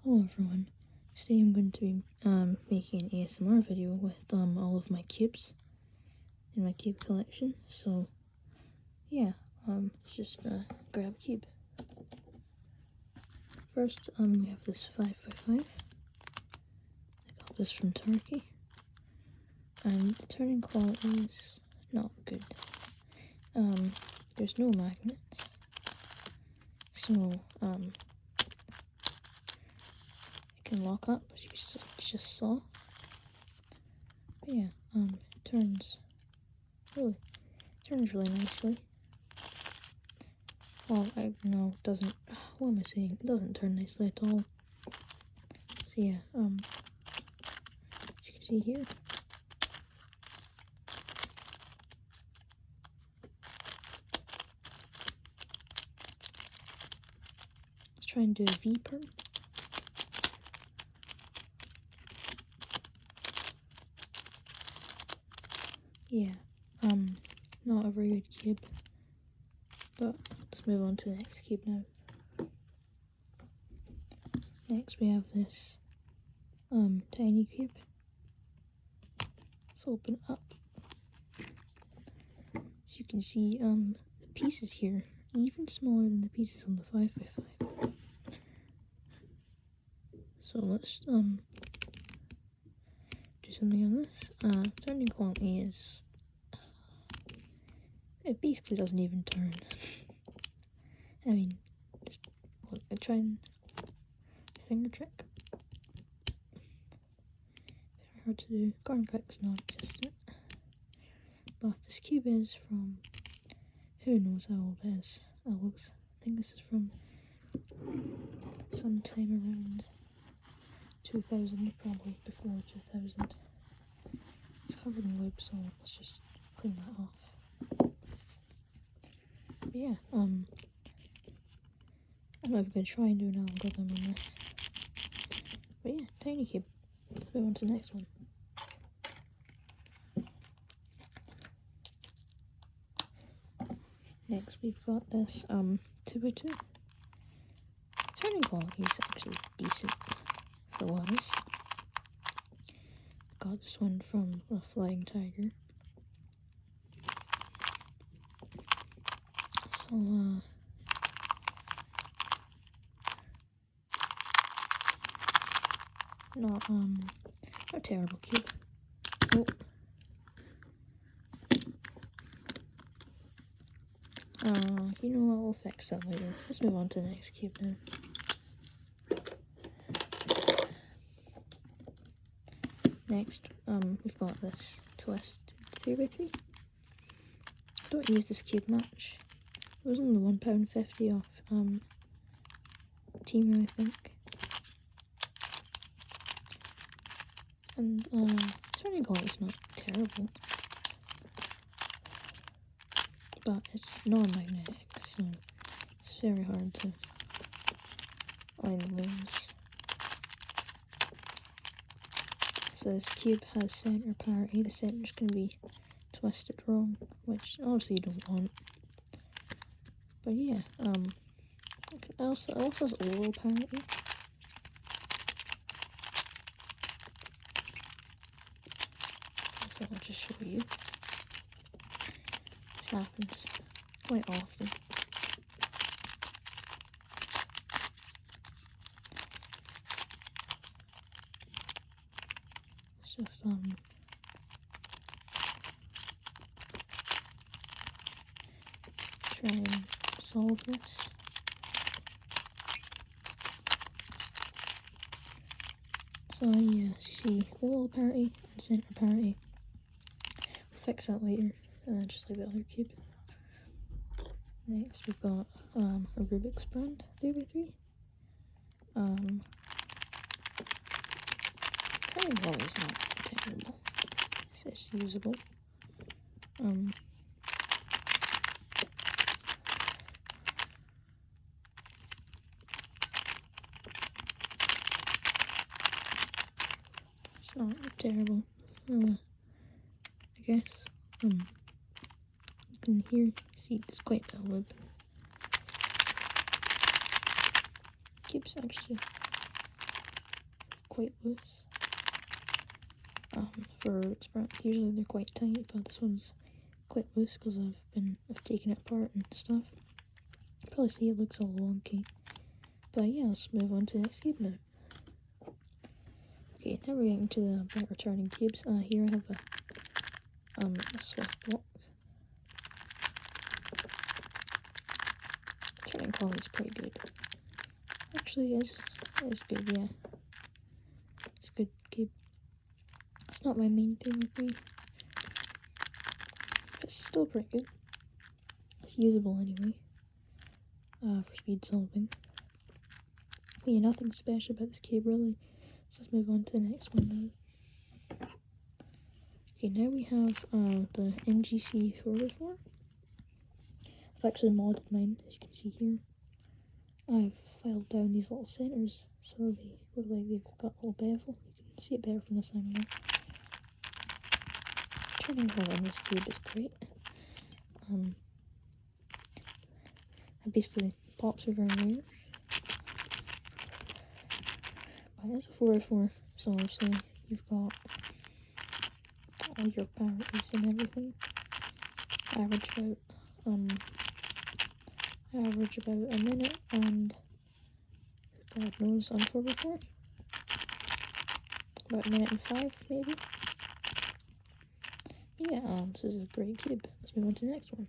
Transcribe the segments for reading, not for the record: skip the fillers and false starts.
Hello everyone, today I'm going to be making an ASMR video with all of my cubes in my cube collection. So yeah, let's just grab a cube. First we have this 5x5. I got this from Turkey, and the turning quality is not good. There's no magnets, so can lock up, as you just saw. But yeah, it turns really nicely. Well, it doesn't. What am I saying? It doesn't turn nicely at all. So yeah, as you can see here. Let's try and do a V-perm. Yeah, not a very good cube, but let's move on to the next cube now. Next we have this tiny cube. Let's open it up. As you can see, the pieces here are even smaller than the pieces on the 5x5. So let's do something on this. Turning quality is, it basically doesn't even turn. I mean, just look, I try and finger trick. Very hard to do. Garden crick's non-existent. But this cube is from, who knows how old it is. I think this is from sometime around 2000, probably before 2000. It's covered in wood, so let's just clean that off. But yeah, I'm not even going to try and do an algorithm on this. But yeah, tiny cube. Let's move on to the next one. Next we've got this 2x2. Turning quality is actually decent for what it is. Got this one from a Flying Tiger. So not a terrible cube. Oh. You know what, we'll fix that later. Let's move on to the next cube now. Next, we've got this twist 3x3. I don't use this cube much. It was only £1.50 off Temu, I think. And turning quality's not terrible, but it's non-magnetic, so it's very hard to line the looms. So this cube has center parity. The center's going to be twisted wrong, which obviously you don't want. But yeah, it also has oval parity. So I'll just show you. This happens quite often. It's just try and solve this. So yeah, as you see, oval parity and center parity. We'll fix that later, and then just leave the other cube. Next we've got a Rubik's brand 3x3. Turning quality is not terrible. It's usable. It's not terrible. I guess. You can see it's quite well. Keeps actually quite loose. For Rubik's brand, usually they're quite tight, but this one's quite loose because I've taken it apart and stuff. You probably see it looks all wonky. But yeah, let's move on to the next cube now. Okay, now we're getting to the better turning cubes. Here I have a Swift block. Turning quality is pretty good. Actually, it's good, yeah. It's good cube. It's not my main thing with me. But it's still pretty good. It's usable anyway. For speed solving. But yeah, nothing special about this cube really. So let's move on to the next one now. Okay, now we have the MGC 4x4. I've actually modded mine, as you can see here. I've filed down these little centers so they look like they've got a little bevel. You can see it better from this angle. Turning hole on this cube is great. It basically pops are very rare. But it's a 4x4, so obviously you've got all your parity and everything. Average about a minute, and God knows on 4x4. About a minute and 5 maybe. But yeah, this is a great cube. Let's move on to the next one.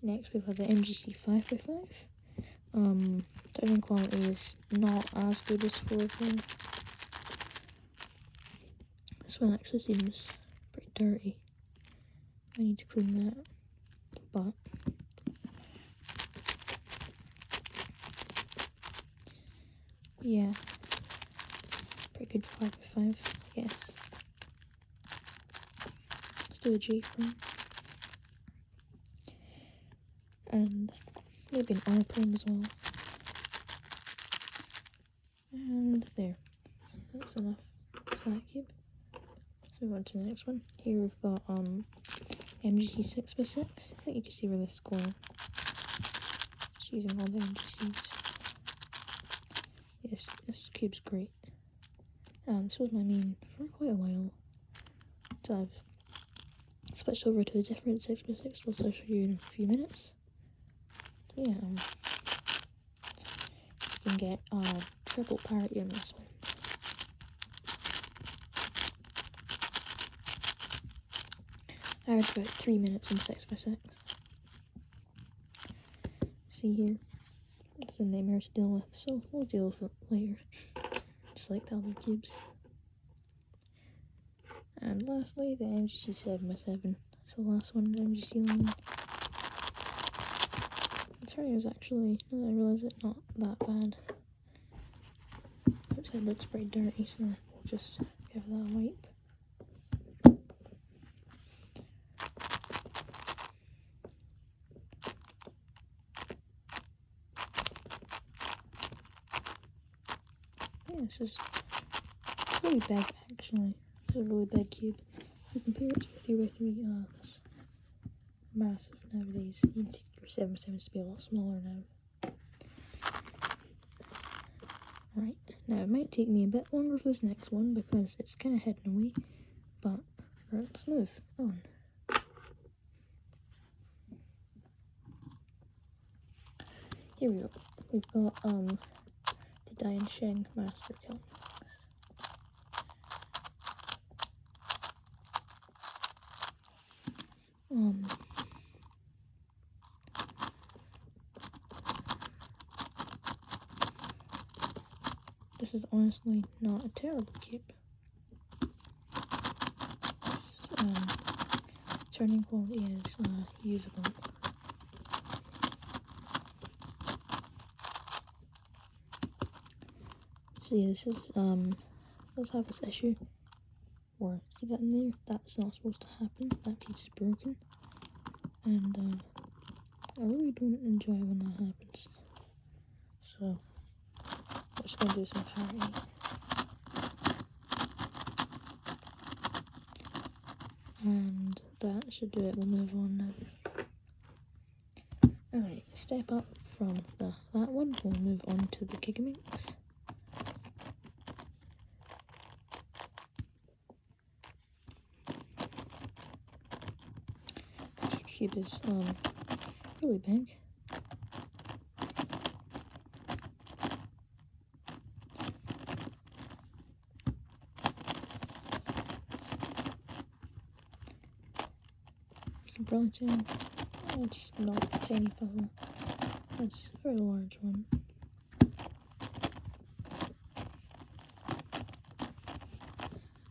Next we have the MGC 5x5. Turning quality is not as good as 4x4. This one actually seems pretty dirty. I need to clean that, but yeah, pretty good 5x5, I guess. Let's do a J frame. And maybe an R frame as well. And there. That's enough for that cube. Let's move on to the next one. Here we've got MGC 6x6. I think you can see where this is going. Just using all the MGCs. Yes, this cube's great. This was my main for quite a while. So I've switched over to a different 6x6, which I'll show you in a few minutes. So yeah, you can get triple parity on this one. I average about 3 minutes in 6x6. See here, it's a nightmare to deal with, so we'll deal with it later. Just like the other cubes. And lastly, the MGC 7x7. It's the last one in the MGC line. The turning is actually, now that I realise it, not that bad. Outside looks pretty dirty, so we'll just give that a wipe. Yeah, this is really big actually. This is a really big cube. If you compare it to a 3x3, it's massive nowadays. Your 7x7s to be a lot smaller now. Right, now it might take me a bit longer for this next one because it's kind of hidden away, but let's move on. Here we go. We've got the Diansheng Master Kill. This is honestly not a terrible cube. Turning quality is usable. See, this is does have this issue. Or see that in there? That's not supposed to happen. That piece is broken, and I really don't enjoy when that happens. So I'm just gonna do some parity. And that should do it. We'll move on now. Alright, step up from that one. We'll move on to the Gigaminx. cube is really big. Bronson. It's not a tiny puzzle. It's a very large one.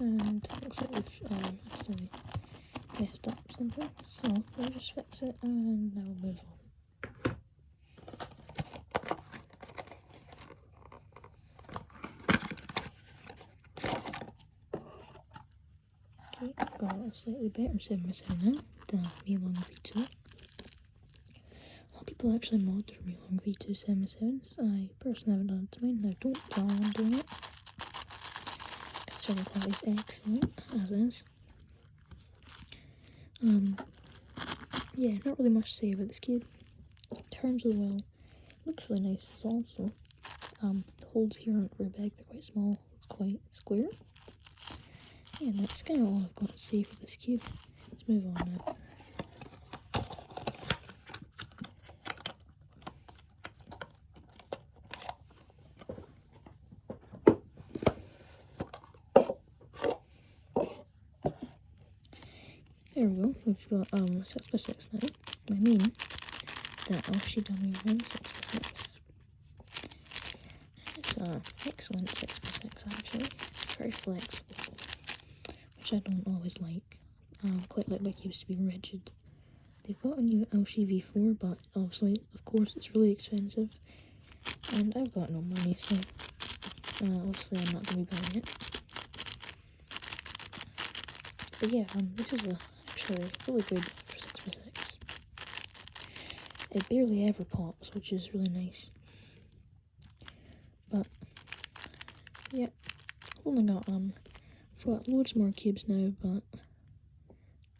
And looks like we've accidentally messed up something. So we'll just fix it and now we'll move on. Okay, I've got a slightly better 7x7 now, the Milan V2. A lot of people actually mod their Milan V2 7x7s. I personally haven't done it to mine, I don't plan on doing it. Server quality is excellent, as is. Yeah, not really much to say about this cube. It turns really well. Looks really nice as well, so the holes here aren't very big, they're quite small, it's quite square. Yeah, that's kind of all I've got to say for this cube. Let's move on now. There we go, we've got 6x6 now. I mean, that Elshi dummy one 6x6. It's an excellent 6x6 actually, very flexible, which I don't always like. Quite like my cubes to be rigid. They've got a new Elshi V4, but obviously, of course, it's really expensive, and I've got no money, so obviously I'm not going to be buying it. But yeah, this is actually really good for 6x6. It barely ever pops, which is really nice. But yeah, only got I've got loads more cubes now, but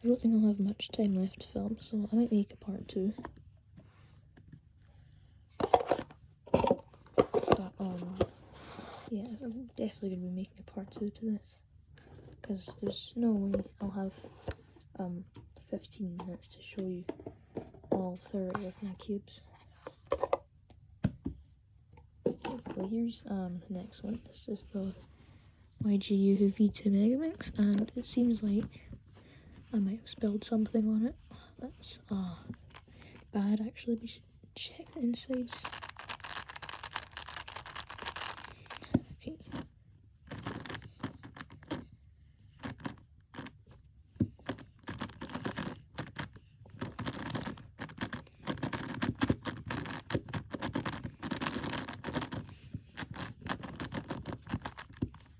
I don't think I'll have much time left to film, so I might make a part 2. But yeah, I'm definitely gonna be making a part 2 to this, because there's no way I'll have 15 minutes to show you all 30 of my cubes. Well, here's the next one. This is the YGU V2 Megamix, and it seems like I might have spilled something on it. That's bad actually. We should check the insides. Okay.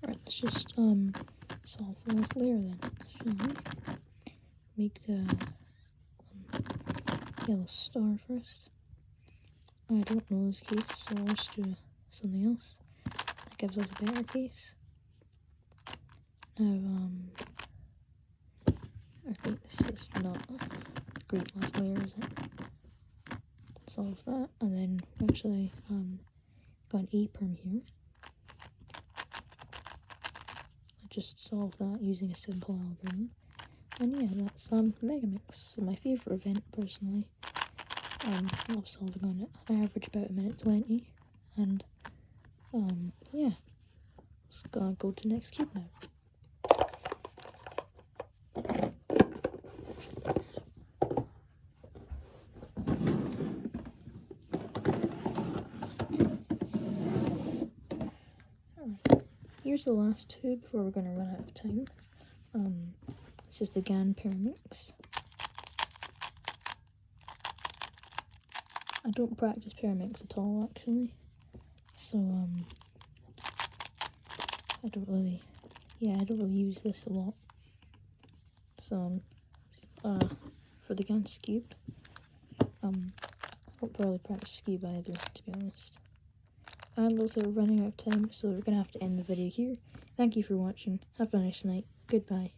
Alright, let's just solve the last layer then, shall we? Make the yellow star first. I don't know this case, so let's do something else. That gives us a better case. Now, I think this is not a great last layer, is it? Solve that, and then actually got an A-perm here. I just solved that using a simple algorithm. And yeah, that's Megamix, my favourite event personally. Love solving on it. I average about 1:20, and yeah, let's go to next cube now. Alright, here's the last two before we're going to run out of time. This is the GAN Paramix. I don't practice Paramix at all actually, so I don't really use this a lot. So for the GAN Cube, I don't really practice Cube either, to be honest. And also we're running out of time, so we're gonna have to end the video here. Thank you for watching. Have a nice night. Goodbye.